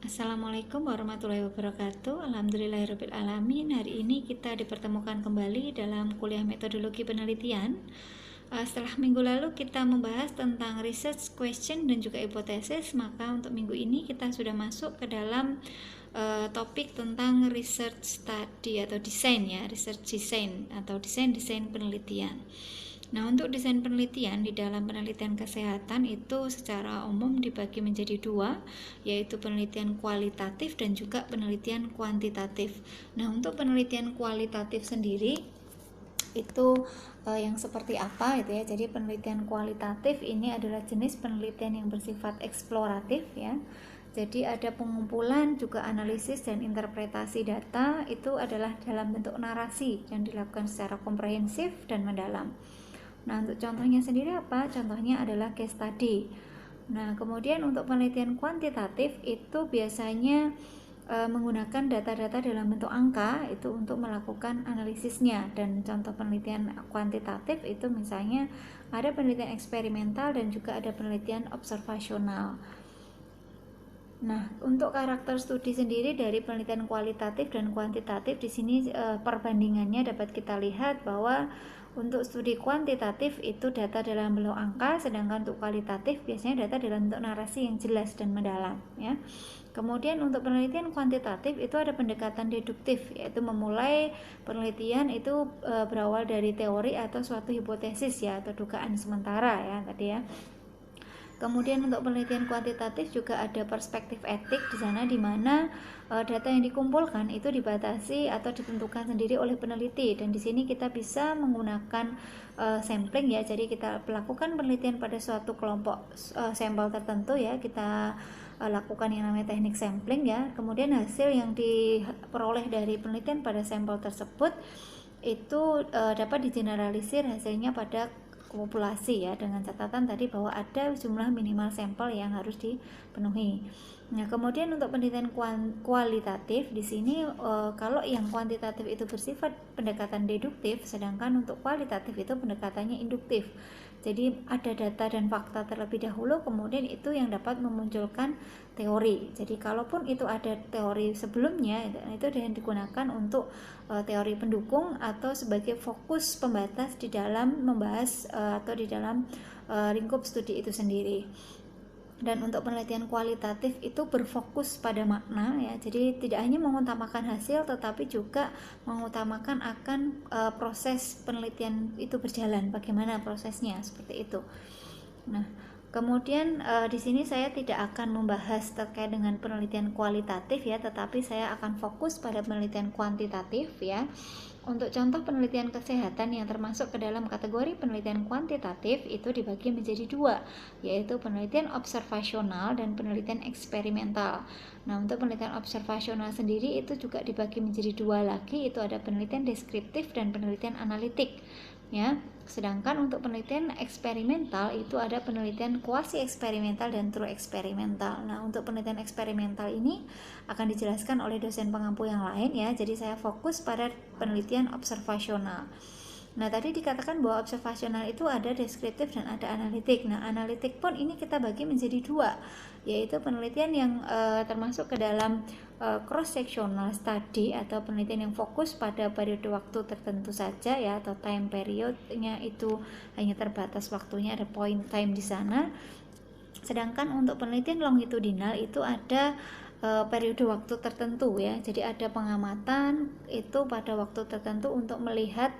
Assalamualaikum warahmatullahi wabarakatuh. Alhamdulillahirabbil alamin. Hari ini kita dipertemukan kembali dalam kuliah metodologi penelitian. Setelah minggu lalu kita membahas tentang research question dan juga hipotesis, maka untuk minggu ini kita sudah masuk ke dalam topik tentang research study atau desain ya, research design atau desain penelitian. Nah, untuk desain penelitian di dalam penelitian kesehatan itu secara umum dibagi menjadi dua, yaitu penelitian kualitatif dan juga penelitian kuantitatif. Nah, untuk penelitian kualitatif sendiri itu yang seperti apa gitu ya. Jadi penelitian kualitatif ini adalah jenis penelitian yang bersifat eksploratif ya. Jadi ada pengumpulan, juga analisis dan interpretasi data itu adalah dalam bentuk narasi yang dilakukan secara komprehensif dan mendalam. Nah, untuk contohnya sendiri apa? Contohnya adalah case study. Nah, kemudian untuk penelitian kuantitatif itu biasanya menggunakan data-data dalam bentuk angka itu untuk melakukan analisisnya. Dan contoh penelitian kuantitatif itu misalnya ada penelitian eksperimental dan juga ada penelitian observasional. Nah, untuk karakter studi sendiri dari penelitian kualitatif dan kuantitatif di sini perbandingannya dapat kita lihat bahwa untuk studi kuantitatif itu data dalam bentuk angka, sedangkan untuk kualitatif biasanya data dalam bentuk narasi yang jelas dan mendalam ya. Kemudian untuk penelitian kuantitatif itu ada pendekatan deduktif, yaitu memulai penelitian itu berawal dari teori atau suatu hipotesis ya, atau dugaan sementara ya tadi ya. Kemudian untuk penelitian kuantitatif juga ada perspektif etik di sana, di mana data yang dikumpulkan itu dibatasi atau ditentukan sendiri oleh peneliti, dan di sini kita bisa menggunakan sampling ya. Jadi kita melakukan penelitian pada suatu kelompok sampel tertentu ya, kita lakukan yang namanya teknik sampling ya. Kemudian hasil yang diperoleh dari penelitian pada sampel tersebut itu dapat digeneralisir hasilnya pada populasi ya, dengan catatan tadi bahwa ada jumlah minimal sampel yang harus dipenuhi. Nah, kemudian untuk penelitian kualitatif di sini kalau yang kuantitatif itu bersifat pendekatan deduktif, sedangkan untuk kualitatif itu pendekatannya induktif. Jadi ada data dan fakta terlebih dahulu, kemudian itu yang dapat memunculkan teori. Jadi kalaupun itu ada teori sebelumnya, itu digunakan untuk teori pendukung atau sebagai fokus pembatas di dalam membahas atau di dalam lingkup studi itu sendiri. Dan untuk penelitian kualitatif itu berfokus pada makna ya, jadi tidak hanya mengutamakan hasil tetapi juga mengutamakan akan proses penelitian itu berjalan, bagaimana prosesnya seperti itu. Nah, kemudian di sini saya tidak akan membahas terkait dengan penelitian kualitatif ya, tetapi saya akan fokus pada penelitian kuantitatif ya. Untuk contoh penelitian kesehatan yang termasuk ke dalam kategori penelitian kuantitatif itu dibagi menjadi dua, yaitu penelitian observasional dan penelitian eksperimental. Nah, untuk penelitian observasional sendiri itu juga dibagi menjadi dua lagi, itu ada penelitian deskriptif dan penelitian analitik ya. Sedangkan untuk penelitian eksperimental itu ada penelitian kuasi eksperimental dan true eksperimental. Nah, untuk penelitian eksperimental ini akan dijelaskan oleh dosen pengampu yang lain ya. Jadi saya fokus pada penelitian observasional. Nah, tadi dikatakan bahwa observasional itu ada deskriptif dan ada analitik. Nah, analitik pun ini kita bagi menjadi dua, yaitu penelitian yang termasuk ke dalam cross-sectional study atau penelitian yang fokus pada periode waktu tertentu saja ya, atau time periodnya itu hanya terbatas waktunya, ada point time di sana. Sedangkan untuk penelitian longitudinal itu ada periode waktu tertentu ya. Jadi ada pengamatan itu pada waktu tertentu untuk melihat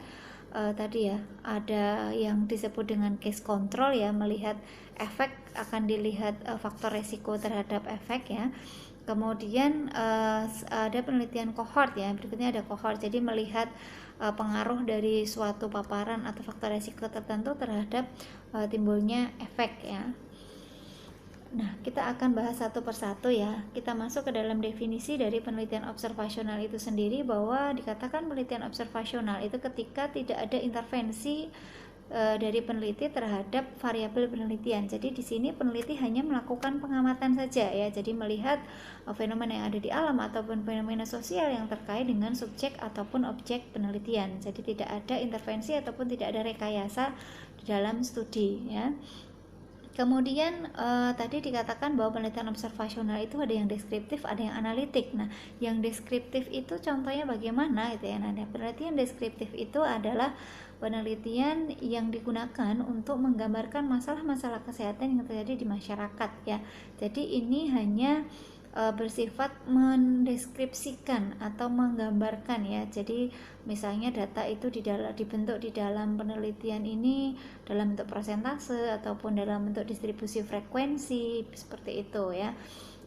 tadi ya, ada yang disebut dengan case control ya, melihat efek, akan dilihat faktor resiko terhadap efek ya. Kemudian ada penelitian cohort ya, berikutnya ada cohort, jadi melihat pengaruh dari suatu paparan atau faktor resiko tertentu terhadap timbulnya efek ya. Nah, kita akan bahas satu persatu ya. Kita masuk ke dalam definisi dari penelitian observasional itu sendiri, bahwa dikatakan penelitian observasional itu ketika tidak ada intervensi dari peneliti terhadap variabel penelitian. Jadi di sini peneliti hanya melakukan pengamatan saja ya. Jadi melihat fenomena yang ada di alam ataupun fenomena sosial yang terkait dengan subjek ataupun objek penelitian. Jadi tidak ada intervensi ataupun tidak ada rekayasa di dalam studi ya. Kemudian tadi dikatakan bahwa penelitian observasional itu ada yang deskriptif, ada yang analitik. Nah, yang deskriptif itu contohnya bagaimana gitu ya. Nah, penelitian deskriptif itu adalah penelitian yang digunakan untuk menggambarkan masalah-masalah kesehatan yang terjadi di masyarakat ya. Jadi ini hanya bersifat mendeskripsikan atau menggambarkan ya. Jadi misalnya data itu dibentuk di dalam penelitian ini dalam bentuk persentase ataupun dalam bentuk distribusi frekuensi seperti itu ya.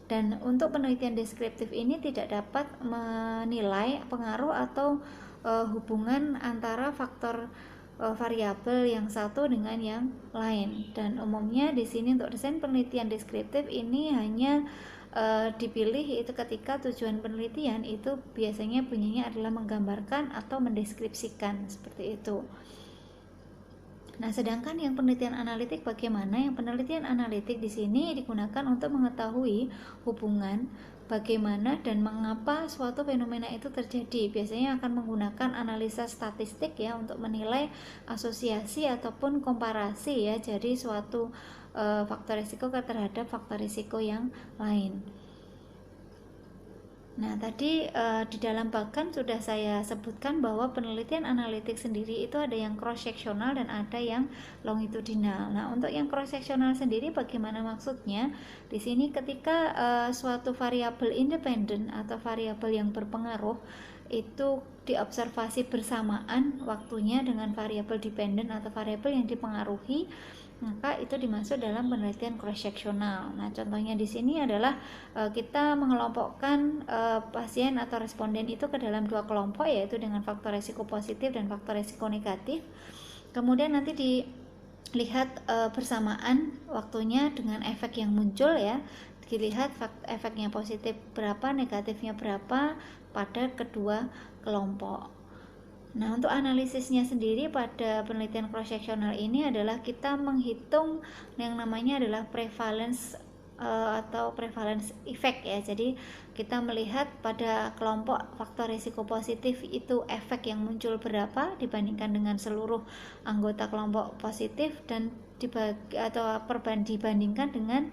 Dan untuk penelitian deskriptif ini tidak dapat menilai pengaruh atau hubungan antara faktor variabel yang satu dengan yang lain. Dan umumnya di sini untuk desain penelitian deskriptif ini hanya dipilih itu ketika tujuan penelitian itu biasanya bunyinya adalah menggambarkan atau mendeskripsikan seperti itu. Nah, sedangkan yang penelitian analitik bagaimana? Yang penelitian analitik di sini digunakan untuk mengetahui hubungan bagaimana dan mengapa suatu fenomena itu terjadi. Biasanya akan menggunakan analisa statistik ya untuk menilai asosiasi ataupun komparasi ya, jadi suatu faktor risiko terhadap faktor risiko yang lain. Nah, tadi di dalam bagan sudah saya sebutkan bahwa penelitian analitik sendiri itu ada yang cross-sectional dan ada yang longitudinal. Nah, untuk yang cross-sectional sendiri bagaimana maksudnya? Di sini ketika suatu variabel independen atau variabel yang berpengaruh itu diobservasi bersamaan waktunya dengan variabel dependen atau variabel yang dipengaruhi, maka itu dimasuk dalam penelitian cross-sectional. Nah, contohnya di sini adalah kita mengelompokkan pasien atau responden itu ke dalam dua kelompok, yaitu dengan faktor resiko positif dan faktor resiko negatif. Kemudian nanti dilihat bersamaan waktunya dengan efek yang muncul ya. Dilihat efeknya positif berapa, negatifnya berapa pada kedua kelompok. Nah, untuk analisisnya sendiri pada penelitian cross-sectional ini adalah kita menghitung yang namanya adalah prevalence atau prevalence effect ya. Jadi kita melihat pada kelompok faktor risiko positif itu efek yang muncul berapa dibandingkan dengan seluruh anggota kelompok positif, dan dibandingkan dengan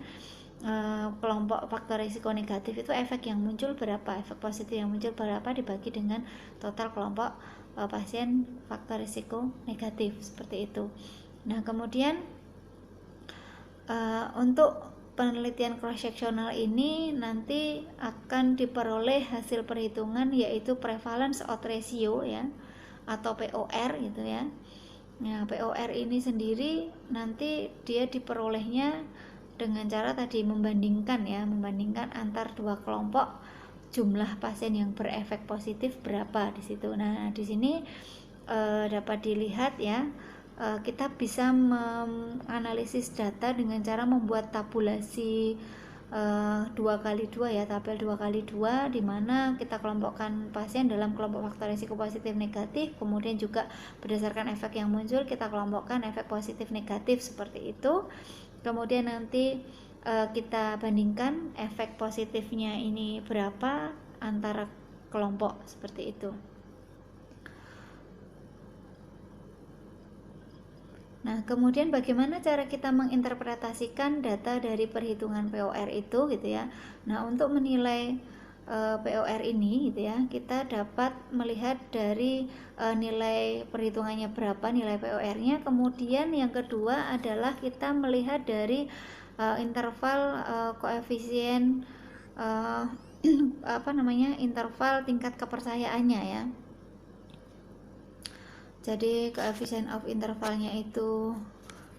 kelompok faktor risiko negatif itu efek yang muncul berapa, efek positif yang muncul berapa dibagi dengan total kelompok pasien faktor risiko negatif seperti itu. Nah, kemudian untuk penelitian cross-sectional ini nanti akan diperoleh hasil perhitungan yaitu prevalence odds ratio ya, atau POR gitu ya. Nah, POR ini sendiri nanti dia diperolehnya dengan cara tadi membandingkan antar dua kelompok jumlah pasien yang berefek positif berapa di situ. Nah, di sini dapat dilihat ya, kita bisa menganalisis data dengan cara membuat tabulasi 2x2 ya, tabel 2x2 di mana kita kelompokkan pasien dalam kelompok faktor risiko positif negatif, kemudian juga berdasarkan efek yang muncul kita kelompokkan efek positif negatif seperti itu. Kemudian nanti kita bandingkan efek positifnya ini berapa antara kelompok seperti itu. Nah, kemudian bagaimana cara kita menginterpretasikan data dari perhitungan POR itu gitu ya. Nah, untuk menilai POR ini gitu ya, kita dapat melihat dari nilai perhitungannya berapa, nilai POR-nya. Kemudian yang kedua adalah kita melihat dari interval koefisien interval tingkat kepercayaannya ya. Jadi coefficient of intervalnya itu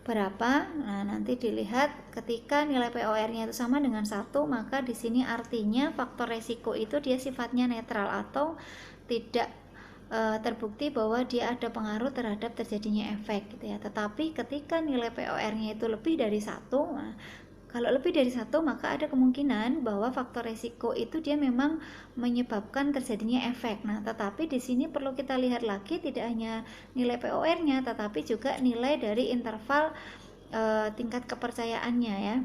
berapa? Nah, nanti dilihat ketika nilai POR-nya itu sama dengan 1, maka di sini artinya faktor resiko itu dia sifatnya netral atau tidak terbukti bahwa dia ada pengaruh terhadap terjadinya efek gitu ya. Tetapi ketika nilai POR-nya itu lebih dari 1, nah, kalau lebih dari 1 maka ada kemungkinan bahwa faktor resiko itu dia memang menyebabkan terjadinya efek. Nah, tetapi di sini perlu kita lihat lagi tidak hanya nilai POR-nya tetapi juga nilai dari interval tingkat kepercayaannya ya.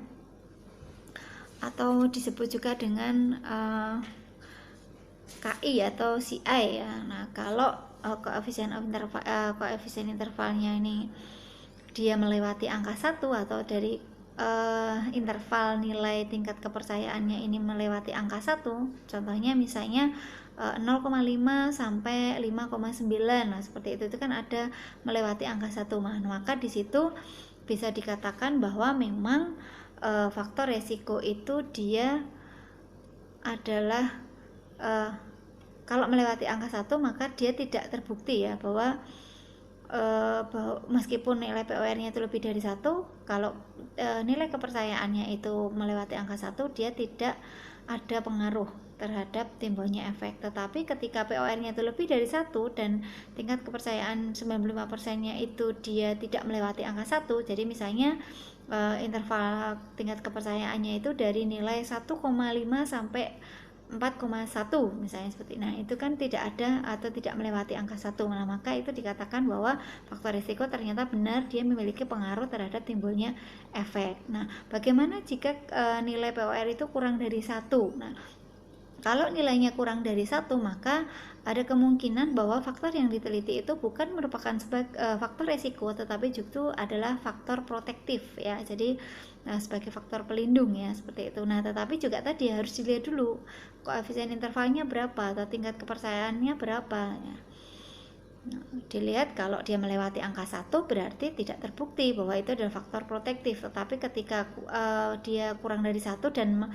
Atau disebut juga dengan KI atau CI ya. Nah, kalau koefisien intervalnya ini dia melewati angka 1 atau dari interval nilai tingkat kepercayaannya ini melewati angka 1, contohnya misalnya 0,5 sampai 5,9, nah seperti itu kan ada melewati angka 1. Maka di situ bisa dikatakan bahwa memang faktor resiko itu dia adalah kalau melewati angka 1 maka dia tidak terbukti ya bahwa meskipun nilai POR-nya itu lebih dari 1, kalau nilai kepercayaannya itu melewati angka 1, dia tidak ada pengaruh terhadap timbulnya efek. Tetapi ketika POR-nya itu lebih dari 1 dan tingkat kepercayaan 95%-nya itu dia tidak melewati angka 1, jadi misalnya interval tingkat kepercayaannya itu dari nilai 1,5 sampai 4,1 misalnya seperti. Nah, itu kan tidak ada atau tidak melewati angka 1. Nah, maka itu dikatakan bahwa faktor risiko ternyata benar dia memiliki pengaruh terhadap timbulnya efek. Nah, bagaimana jika nilai POR itu kurang dari 1? Nah, kalau nilainya kurang dari 1, maka ada kemungkinan bahwa faktor yang diteliti itu bukan merupakan faktor resiko, tetapi justru adalah faktor protektif ya. Jadi sebagai faktor pelindung ya, seperti itu. Nah, tetapi juga tadi harus dilihat dulu koefisien intervalnya berapa atau tingkat kepercayaannya berapa ya. Nah, dilihat kalau dia melewati angka 1 berarti tidak terbukti bahwa itu adalah faktor protektif. Tetapi ketika dia kurang dari 1 dan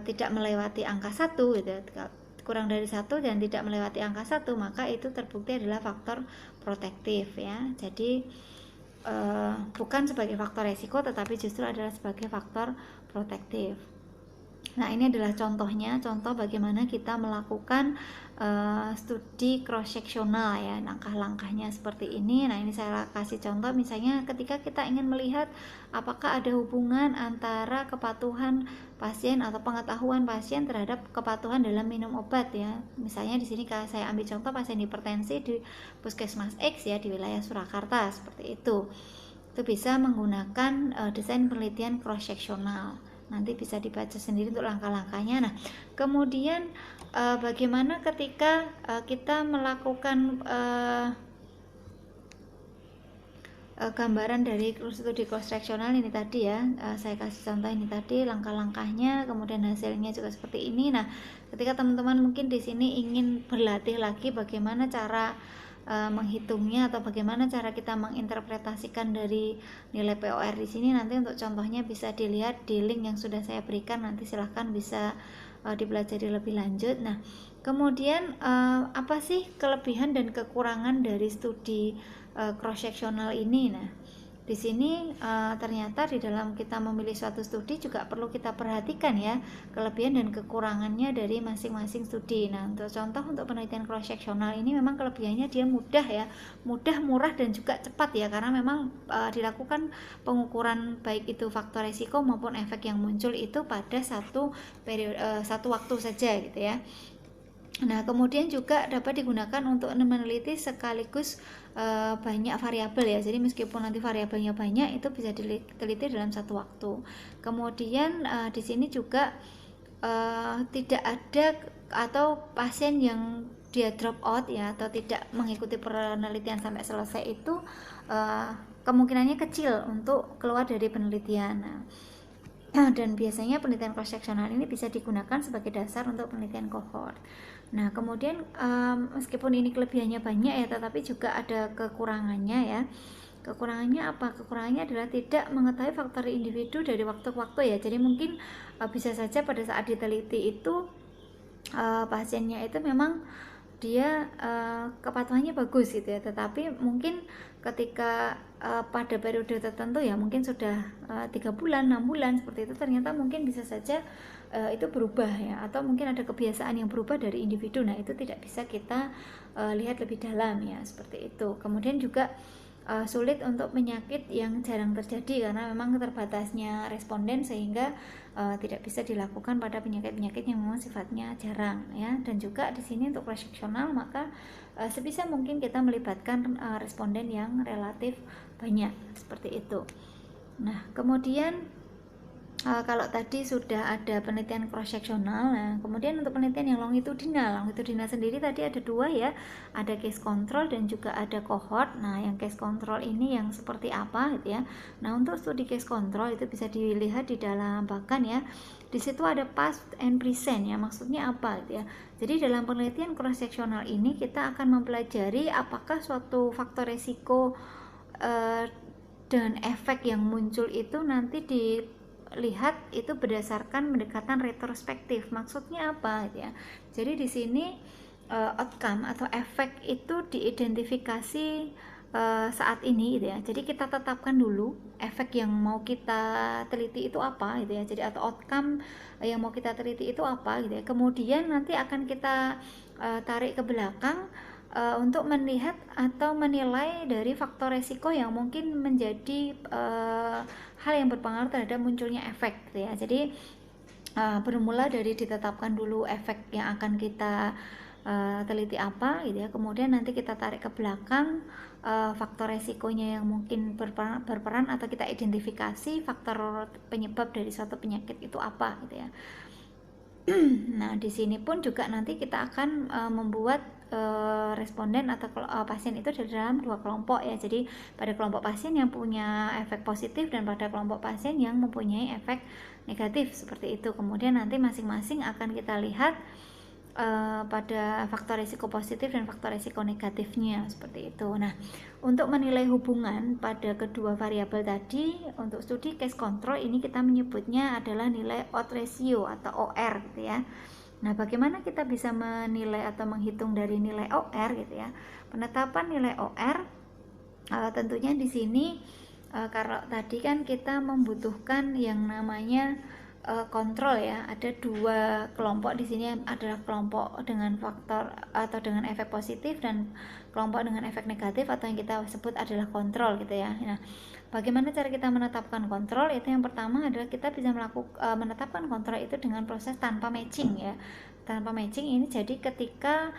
tidak melewati angka 1 gitu, kurang dari 1 dan tidak melewati angka 1, maka itu terbukti adalah faktor protektif ya. Jadi bukan sebagai faktor resiko tetapi justru adalah sebagai faktor protektif. Nah, ini adalah contohnya, contoh bagaimana kita melakukan studi cross sectional ya, langkah-langkahnya seperti ini. Nah, ini saya kasih contoh misalnya ketika kita ingin melihat apakah ada hubungan antara kepatuhan pasien atau pengetahuan pasien terhadap kepatuhan dalam minum obat ya. Misalnya di sini saya ambil contoh pasien hipertensi di Puskesmas X ya, di wilayah Surakarta seperti itu. Itu bisa menggunakan desain penelitian cross sectional. Nanti bisa dibaca sendiri untuk langkah-langkahnya. Nah, kemudian bagaimana ketika kita melakukan gambaran dari studi cross sectional ini tadi ya, saya kasih contoh ini tadi langkah-langkahnya, kemudian hasilnya juga seperti ini. Nah, ketika teman-teman mungkin di sini ingin berlatih lagi bagaimana cara menghitungnya atau bagaimana cara kita menginterpretasikan dari nilai POR di sini, nanti untuk contohnya bisa dilihat di link yang sudah saya berikan, nanti silahkan bisa dipelajari lebih lanjut. Nah, kemudian apa sih kelebihan dan kekurangan dari studi cross sectional ini? Nah, di sini ternyata di dalam kita memilih suatu studi juga perlu kita perhatikan ya kelebihan dan kekurangannya dari masing-masing studi. Nah, untuk contoh untuk penelitian cross sectional ini memang kelebihannya dia mudah ya, mudah, murah dan juga cepat ya, karena memang dilakukan pengukuran baik itu faktor resiko maupun efek yang muncul itu pada satu periode satu waktu saja gitu ya. Nah, kemudian juga dapat digunakan untuk meneliti sekaligus banyak variabel ya. Jadi meskipun nanti variabelnya banyak, itu bisa diteliti dalam satu waktu. Kemudian di sini juga tidak ada atau pasien yang dia drop out ya atau tidak mengikuti penelitian sampai selesai itu kemungkinannya kecil untuk keluar dari penelitian. Dan biasanya penelitian cross sectional ini bisa digunakan sebagai dasar untuk penelitian cohort. Nah, kemudian meskipun ini kelebihannya banyak ya, tetapi juga ada kekurangannya ya. Kekurangannya apa? Kekurangannya adalah tidak mengetahui faktor individu dari waktu ke waktu ya. Jadi mungkin bisa saja pada saat diteliti itu pasiennya itu memang dia kepatuhannya bagus gitu ya, tetapi mungkin ketika pada periode tertentu ya mungkin sudah 3 bulan, 6 bulan seperti itu, ternyata mungkin bisa saja itu berubah ya, atau mungkin ada kebiasaan yang berubah dari individu. Nah, itu tidak bisa kita lihat lebih dalam ya, seperti itu. Kemudian juga sulit untuk penyakit yang jarang terjadi karena memang keterbatasnya responden sehingga tidak bisa dilakukan pada penyakit-penyakit yang memang sifatnya jarang ya. Dan juga di sini untuk cross sectional maka sebisa mungkin kita melibatkan responden yang relatif banyak seperti itu. Nah, kemudian Kalau tadi sudah ada penelitian cross sectional, nah kemudian untuk penelitian yang longitudinal sendiri tadi ada dua ya, ada case control dan juga ada cohort. Nah yang case control ini yang seperti apa gitu ya. Nah untuk studi case control itu bisa dilihat di dalam bahkan ya, di situ ada past and present ya, maksudnya apa gitu ya. Jadi dalam penelitian cross sectional ini kita akan mempelajari apakah suatu faktor resiko dan efek yang muncul itu nanti dilihat itu berdasarkan pendekatan retrospektif. Maksudnya apa gitu ya. Jadi di sini outcome atau efek itu diidentifikasi saat ini gitu ya. Jadi kita tetapkan dulu efek yang mau kita teliti itu apa gitu ya. Jadi atau outcome yang mau kita teliti itu apa gitu ya. Kemudian nanti akan kita tarik ke belakang untuk melihat atau menilai dari faktor resiko yang mungkin menjadi hal yang berpengaruh terhadap munculnya efek gitu ya. Jadi bermula dari ditetapkan dulu efek yang akan kita teliti apa gitu ya, kemudian nanti kita tarik ke belakang faktor resikonya yang mungkin berperan atau kita identifikasi faktor penyebab dari suatu penyakit itu apa gitu ya. Nah, di sini pun juga nanti kita akan membuat responden atau pasien itu di dalam dua kelompok ya. Jadi pada kelompok pasien yang punya efek positif dan pada kelompok pasien yang mempunyai efek negatif seperti itu. Kemudian nanti masing-masing akan kita lihat pada faktor risiko positif dan faktor risiko negatifnya seperti itu. Nah, untuk menilai hubungan pada kedua variabel tadi untuk studi case control ini kita menyebutnya adalah nilai odds ratio atau OR gitu ya. Nah, bagaimana kita bisa menilai atau menghitung dari nilai OR gitu ya? Penetapan nilai OR tentunya di sini kalau tadi kan kita membutuhkan yang namanya kontrol ya. Ada dua kelompok di sini, adalah kelompok dengan faktor atau dengan efek positif dan kelompok dengan efek negatif atau yang kita sebut adalah kontrol gitu ya. Nah, bagaimana cara kita menetapkan kontrol? Itu yang pertama adalah kita bisa menetapkan kontrol itu dengan proses tanpa matching ya. Tanpa matching ini jadi ketika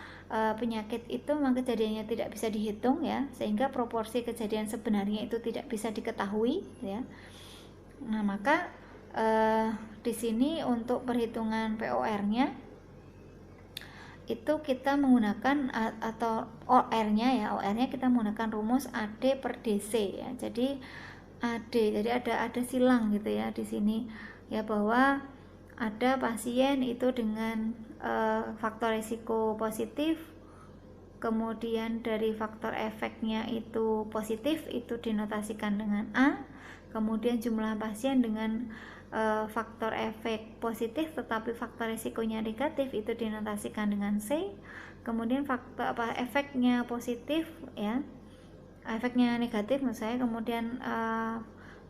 penyakit itu memang kejadiannya tidak bisa dihitung ya, sehingga proporsi kejadian sebenarnya itu tidak bisa diketahui ya. Nah, maka di sini untuk perhitungan POR-nya itu kita menggunakan atau OR-nya ya, OR-nya kita menggunakan rumus AD per DC ya. Jadi AD, jadi ada silang gitu ya di sini ya, bahwa ada pasien itu dengan faktor risiko positif, kemudian dari faktor efeknya itu positif, itu dinotasikan dengan A. Kemudian jumlah pasien dengan faktor efek positif tetapi faktor risikonya negatif itu dinotasikan dengan C. Kemudian faktor efeknya positif ya, efeknya negatif menurut saya, kemudian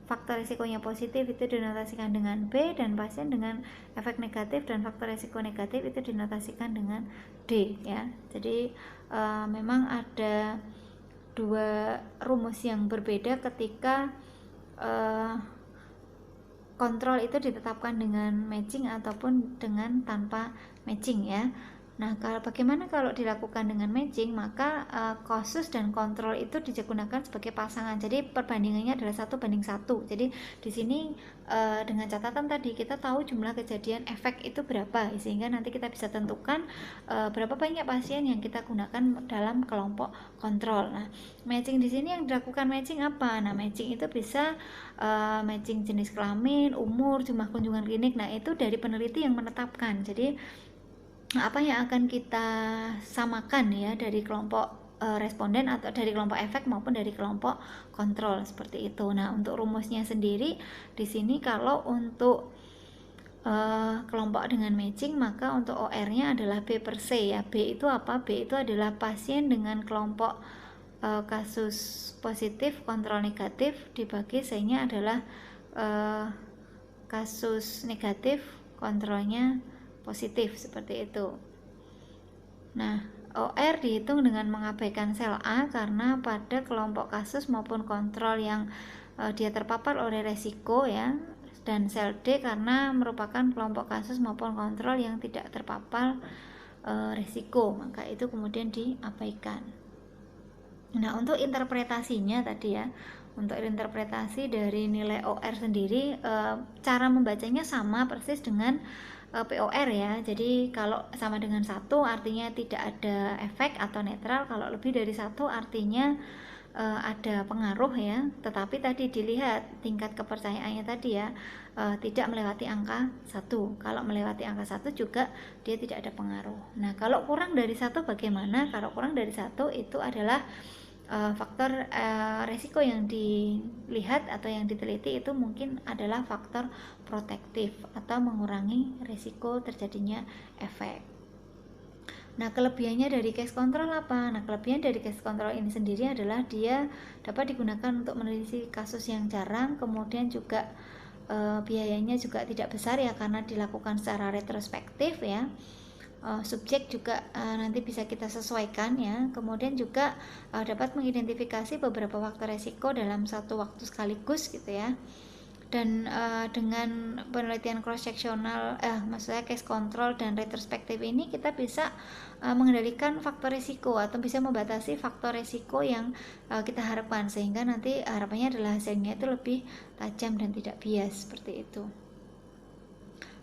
faktor risikonya positif itu dinotasikan dengan B, dan pasien dengan efek negatif dan faktor risiko negatif itu dinotasikan dengan D ya. Jadi memang ada dua rumus yang berbeda ketika kontrol itu ditetapkan dengan matching ataupun dengan tanpa matching ya. Nah, bagaimana kalau dilakukan dengan matching? Maka kasus dan kontrol itu digunakan sebagai pasangan. Jadi perbandingannya adalah 1:1. Jadi di sini dengan catatan tadi kita tahu jumlah kejadian efek itu berapa, sehingga nanti kita bisa tentukan berapa banyak pasien yang kita gunakan dalam kelompok kontrol. Nah, matching di sini yang dilakukan matching apa? Nah, matching itu bisa matching jenis kelamin, umur, jumlah kunjungan klinik. Nah, itu dari peneliti yang menetapkan. Jadi apa yang akan kita samakan ya dari kelompok responden atau dari kelompok efek maupun dari kelompok kontrol seperti itu. Nah, untuk rumusnya sendiri di sini kalau untuk kelompok dengan matching, maka untuk OR-nya adalah B per C ya. B itu apa? B itu adalah pasien dengan kelompok kasus positif, kontrol negatif, dibagi C-nya adalah kasus negatif, kontrolnya positif seperti itu. Nah, OR dihitung dengan mengabaikan sel A karena pada kelompok kasus maupun kontrol yang dia terpapar oleh resiko ya, dan sel D karena merupakan kelompok kasus maupun kontrol yang tidak terpapar resiko, maka itu kemudian diabaikan. Nah, untuk interpretasinya tadi ya, untuk interpretasi dari nilai OR sendiri, cara membacanya sama persis dengan POR ya. Jadi kalau sama dengan 1 artinya tidak ada efek atau netral, kalau lebih dari 1 artinya ada pengaruh ya. Tetapi tadi dilihat tingkat kepercayaannya tadi ya, tidak melewati angka 1. Kalau melewati angka 1 juga dia tidak ada pengaruh. Nah, kalau kurang dari 1 bagaimana? Kalau kurang dari 1 itu adalah faktor resiko yang dilihat atau yang diteliti itu mungkin adalah faktor protektif atau mengurangi resiko terjadinya efek. Nah, kelebihannya dari case control apa? Nah, kelebihan dari case control ini sendiri adalah dia dapat digunakan untuk meneliti kasus yang jarang, kemudian juga biayanya juga tidak besar ya karena dilakukan secara retrospektif ya. Subjek juga nanti bisa kita sesuaikan ya. Kemudian juga dapat mengidentifikasi beberapa faktor resiko dalam satu waktu sekaligus gitu ya. Dan dengan penelitian cross sectional, maksudnya case control dan retrospektif ini kita bisa mengendalikan faktor resiko atau bisa membatasi faktor resiko yang kita harapkan, sehingga nanti harapannya adalah hasilnya itu lebih tajam dan tidak bias seperti itu.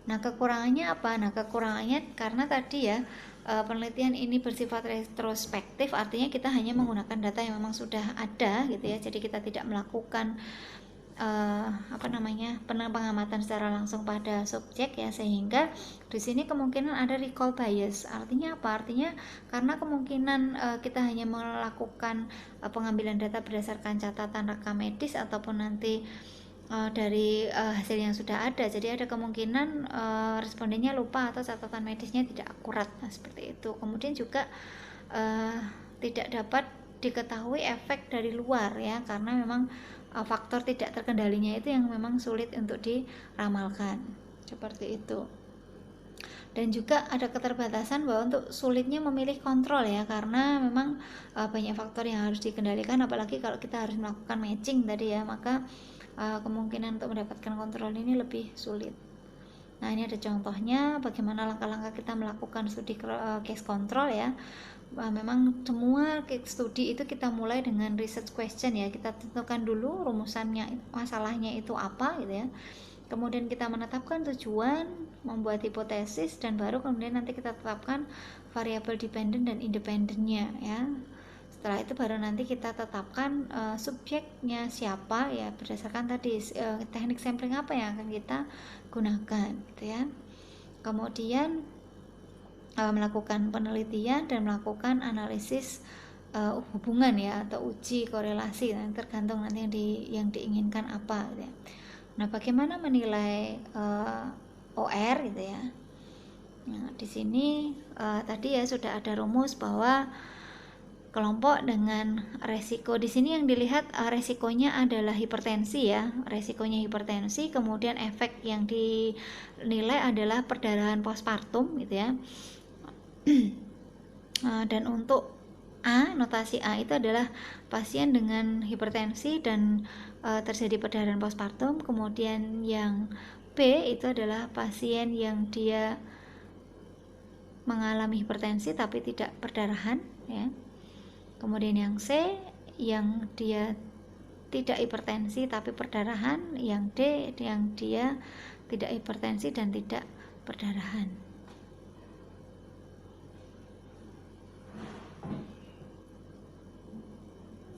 Nah, kekurangannya apa? Nah, kekurangannya karena tadi ya penelitian ini bersifat retrospektif, artinya kita hanya menggunakan data yang memang sudah ada gitu ya. Jadi kita tidak melakukan pengamatan secara langsung pada subjek ya, sehingga di sini kemungkinan ada recall bias. Artinya apa? Artinya karena kemungkinan kita hanya melakukan pengambilan data berdasarkan catatan rekam medis ataupun nanti dari hasil yang sudah ada, jadi ada kemungkinan respondennya lupa atau catatan medisnya tidak akurat. Nah, seperti itu. Kemudian juga tidak dapat diketahui efek dari luar ya, karena memang faktor tidak terkendalinya itu yang memang sulit untuk diramalkan seperti itu. Dan juga ada keterbatasan bahwa untuk sulitnya memilih kontrol ya, karena memang banyak faktor yang harus dikendalikan, apalagi kalau kita harus melakukan matching tadi ya, maka kemungkinan untuk mendapatkan kontrol ini lebih sulit. Nah, ini ada contohnya bagaimana langkah-langkah kita melakukan studi case control ya. Memang semua case study itu kita mulai dengan research question ya. Kita tentukan dulu rumusannya, masalahnya itu apa gitu ya. Kemudian kita menetapkan tujuan, membuat hipotesis, dan baru kemudian nanti kita tetapkan variabel dependent dan independennya ya. Setelah itu baru nanti kita tetapkan subjeknya siapa ya, berdasarkan tadi teknik sampling apa yang akan kita gunakan gitu ya. Kemudian melakukan penelitian dan melakukan analisis hubungan ya, atau uji korelasi, tergantung nanti yang diinginkan apa gitu ya. Nah, bagaimana menilai OR gitu ya. Nah, di sini tadi ya sudah ada rumus bahwa kelompok dengan resiko di sini yang dilihat resikonya adalah hipertensi ya, resikonya hipertensi, kemudian efek yang dinilai adalah perdarahan postpartum gitu ya. Dan untuk A, notasi A itu adalah pasien dengan hipertensi dan terjadi perdarahan postpartum. Kemudian yang B itu adalah pasien yang dia mengalami hipertensi tapi tidak perdarahan ya. Kemudian yang C yang dia tidak hipertensi tapi perdarahan, yang D yang dia tidak hipertensi dan tidak perdarahan.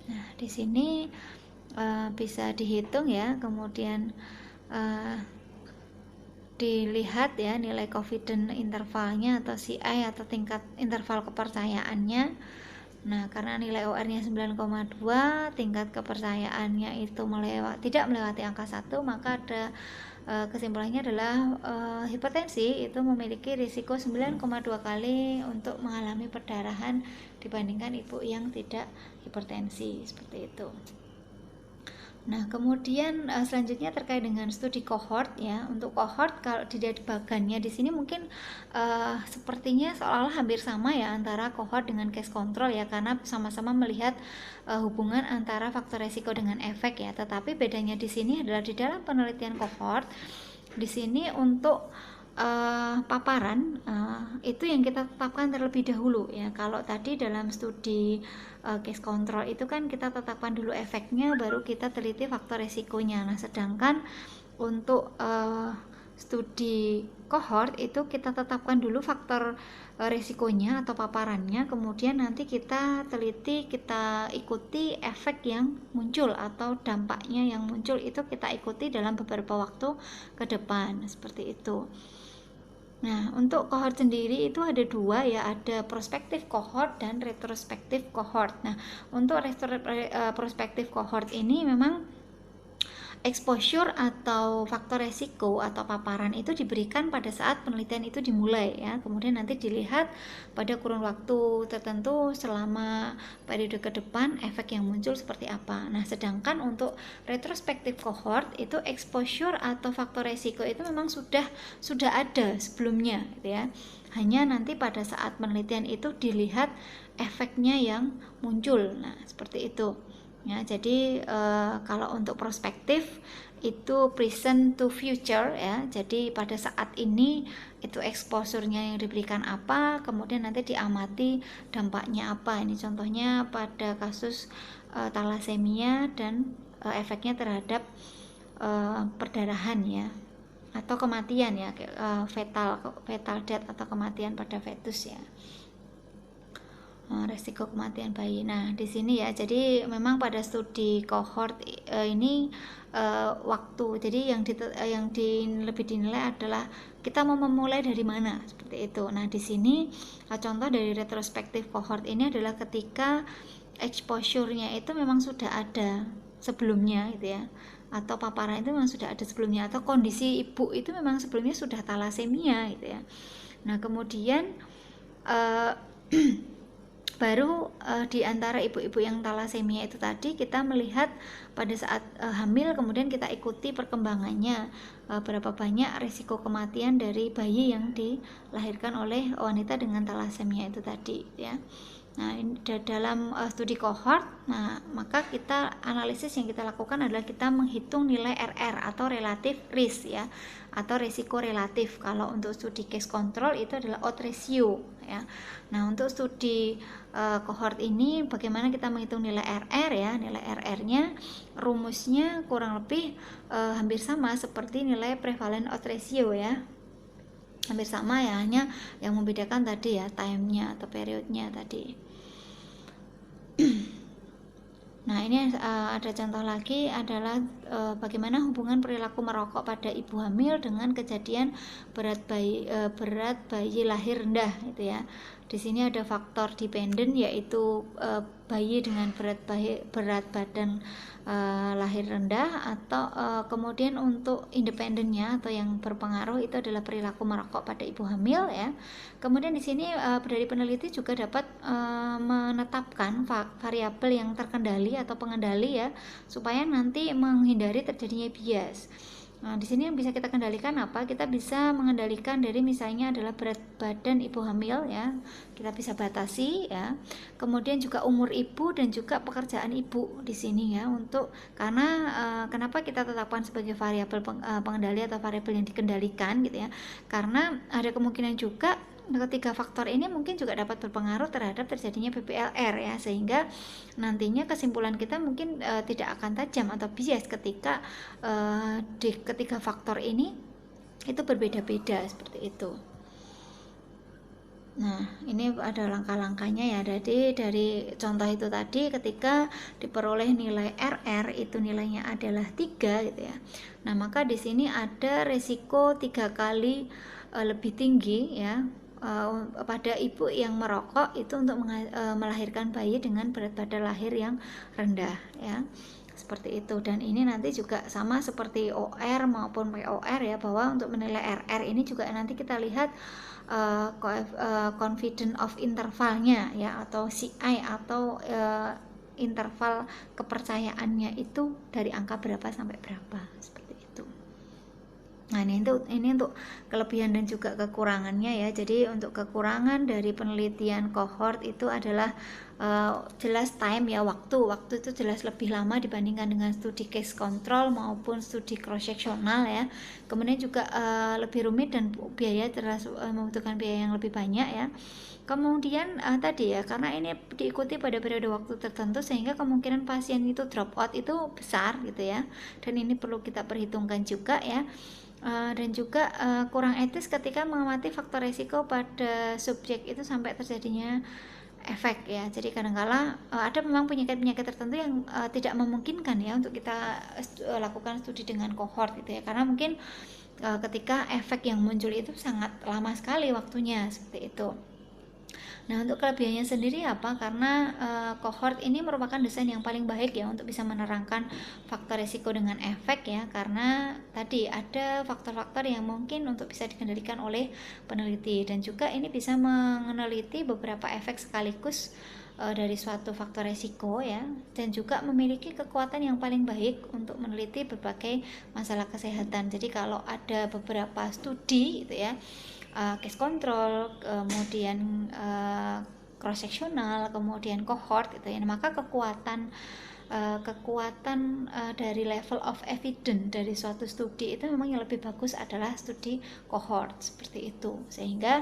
Nah, di sini bisa dihitung ya, kemudian dilihat ya nilai confidence intervalnya atau CI atau tingkat interval kepercayaannya. Nah, karena nilai OR-nya 9,2, tingkat kepercayaannya itu tidak melewati angka 1, maka ada kesimpulannya adalah hipertensi itu memiliki risiko 9,2 kali untuk mengalami perdarahan dibandingkan ibu yang tidak hipertensi, seperti itu. Nah, kemudian selanjutnya terkait dengan studi cohort ya. Untuk cohort kalau dilihat bagannya di sini mungkin sepertinya seolah-olah hampir sama ya antara cohort dengan case control ya, karena sama-sama melihat hubungan antara faktor resiko dengan efek ya. Tetapi bedanya di sini adalah di dalam penelitian cohort di sini untuk paparan itu yang kita tetapkan terlebih dahulu ya. Kalau tadi dalam studi case control itu kan kita tetapkan dulu efeknya, baru kita teliti faktor resikonya. Nah, sedangkan untuk studi cohort itu kita tetapkan dulu faktor resikonya atau paparannya, kemudian nanti kita teliti, kita ikuti efek yang muncul atau dampaknya yang muncul, itu kita ikuti dalam beberapa waktu ke depan, seperti itu. Nah, untuk cohort sendiri itu ada dua ya, ada prospektif cohort dan retrospektif cohort. Nah, untuk prospektif cohort ini memang exposure atau faktor resiko atau paparan itu diberikan pada saat penelitian itu dimulai ya, kemudian nanti dilihat pada kurun waktu tertentu selama periode ke depan efek yang muncul seperti apa. Nah, sedangkan untuk retrospektif cohort itu exposure atau faktor resiko itu memang sudah ada sebelumnya gitu ya, hanya nanti pada saat penelitian itu dilihat efeknya yang muncul. Nah, seperti itu ya. Jadi kalau untuk prospektif itu present to future ya, jadi pada saat ini itu exposure-nya yang diberikan apa, kemudian nanti diamati dampaknya apa. Ini contohnya pada kasus thalassemia dan efeknya terhadap perdarahan ya, atau kematian ya, fetal death atau kematian pada fetus ya, resiko kematian bayi. Nah, di sini ya, jadi memang pada studi cohort ini waktu, jadi yang lebih dinilai adalah kita mau memulai dari mana, seperti itu. Nah, di sini contoh dari retrospektif cohort ini adalah ketika exposure-nya itu memang sudah ada sebelumnya gitu ya, atau paparan itu memang sudah ada sebelumnya, atau kondisi ibu itu memang sebelumnya sudah thalassemia gitu ya. Nah, kemudian baru di antara ibu-ibu yang thalassemia itu tadi kita melihat pada saat hamil, kemudian kita ikuti perkembangannya, berapa banyak risiko kematian dari bayi yang dilahirkan oleh wanita dengan thalassemia itu tadi ya. Nah, dalam studi cohort, nah maka kita analisis yang kita lakukan adalah kita menghitung nilai RR atau relative risk ya, atau risiko relatif. Kalau untuk studi case control itu adalah odds ratio ya. Nah, untuk studi cohort ini bagaimana kita menghitung nilai RR ya, nilai RR-nya rumusnya kurang lebih hampir sama seperti nilai prevalent odds ratio ya, hampir sama ya, hanya yang membedakan tadi ya time-nya atau periodnya tadi. Nah, ini ada contoh lagi adalah bagaimana hubungan perilaku merokok pada ibu hamil dengan kejadian berat bayi lahir rendah gitu ya. Di sini ada faktor dependen, yaitu bayi dengan berat badan lahir rendah, atau kemudian untuk independennya atau yang berpengaruh itu adalah perilaku merokok pada ibu hamil ya. Kemudian di sini dari peneliti juga dapat menetapkan variabel yang terkendali atau pengendali ya, supaya nanti menghindari terjadinya bias. Nah, di sini yang bisa kita kendalikan apa? Kita bisa mengendalikan dari misalnya adalah berat badan ibu hamil ya, kita bisa batasi ya. Kemudian juga umur ibu dan juga pekerjaan ibu di sini ya, untuk karena kenapa kita tetapkan sebagai variabel pengendali atau variabel yang dikendalikan gitu ya? Karena ada kemungkinan juga ketiga faktor ini mungkin juga dapat berpengaruh terhadap terjadinya PPLR ya, sehingga nantinya kesimpulan kita mungkin tidak akan tajam atau bias ketika di ketiga faktor ini itu berbeda-beda seperti itu. Nah, ini ada langkah-langkahnya ya. Jadi dari contoh itu tadi, ketika diperoleh nilai RR itu nilainya adalah 3 gitu ya. Nah, maka di sini ada resiko 3 kali lebih tinggi ya pada ibu yang merokok itu untuk melahirkan bayi dengan berat badan lahir yang rendah ya, seperti itu. Dan ini nanti juga sama seperti OR maupun POR ya, bahwa untuk menilai RR ini juga nanti kita lihat confidence of intervalnya ya, atau CI atau interval kepercayaannya itu dari angka berapa sampai berapa, seperti itu. Nah, ini untuk kelebihan dan juga kekurangannya ya. Jadi untuk kekurangan dari penelitian cohort itu adalah jelas time ya, waktu itu jelas lebih lama dibandingkan dengan studi case control maupun studi cross sectional ya. Kemudian juga lebih rumit dan biaya jelas membutuhkan biaya yang lebih banyak ya. Kemudian tadi ya, karena ini diikuti pada periode waktu tertentu sehingga kemungkinan pasien itu drop out itu besar gitu ya, dan ini perlu kita perhitungkan juga ya. Dan juga kurang etis ketika mengamati faktor resiko pada subjek itu sampai terjadinya efek ya. Jadi kadangkala ada memang penyakit-penyakit tertentu yang tidak memungkinkan ya untuk kita lakukan studi dengan cohort gitu ya, karena mungkin ketika efek yang muncul itu sangat lama sekali waktunya seperti itu. Nah, untuk kelebihannya sendiri apa? Karena cohort ini merupakan desain yang paling baik ya untuk bisa menerangkan faktor risiko dengan efek ya, karena tadi ada faktor-faktor yang mungkin untuk bisa dikendalikan oleh peneliti, dan juga ini bisa meneliti beberapa efek sekaligus dari suatu faktor resiko ya, dan juga memiliki kekuatan yang paling baik untuk meneliti berbagai masalah kesehatan. Jadi kalau ada beberapa studi gitu ya, case control, kemudian cross sectional, kemudian cohort gitu ya, maka kekuatan dari level of evidence dari suatu studi itu memang yang lebih bagus adalah studi cohort seperti itu, sehingga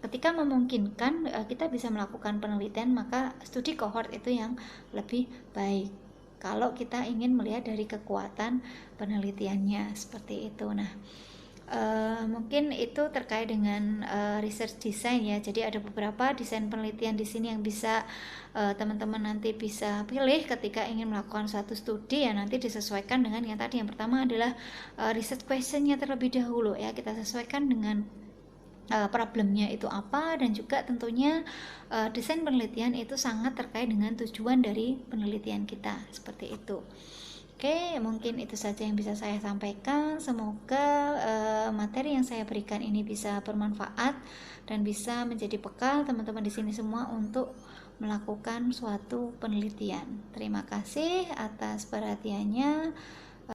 ketika memungkinkan kita bisa melakukan penelitian, maka studi cohort itu yang lebih baik kalau kita ingin melihat dari kekuatan penelitiannya seperti itu. Nah, mungkin itu terkait dengan research design ya. Jadi ada beberapa desain penelitian di sini yang bisa teman-teman nanti bisa pilih ketika ingin melakukan suatu studi ya. Nanti disesuaikan dengan yang tadi. Yang pertama adalah research questionnya terlebih dahulu ya. Kita sesuaikan dengan problemnya itu apa, dan juga tentunya desain penelitian itu sangat terkait dengan tujuan dari penelitian kita seperti itu. Oke, mungkin itu saja yang bisa saya sampaikan. Semoga materi yang saya berikan ini bisa bermanfaat dan bisa menjadi bekal teman-teman di sini semua untuk melakukan suatu penelitian. Terima kasih atas perhatiannya.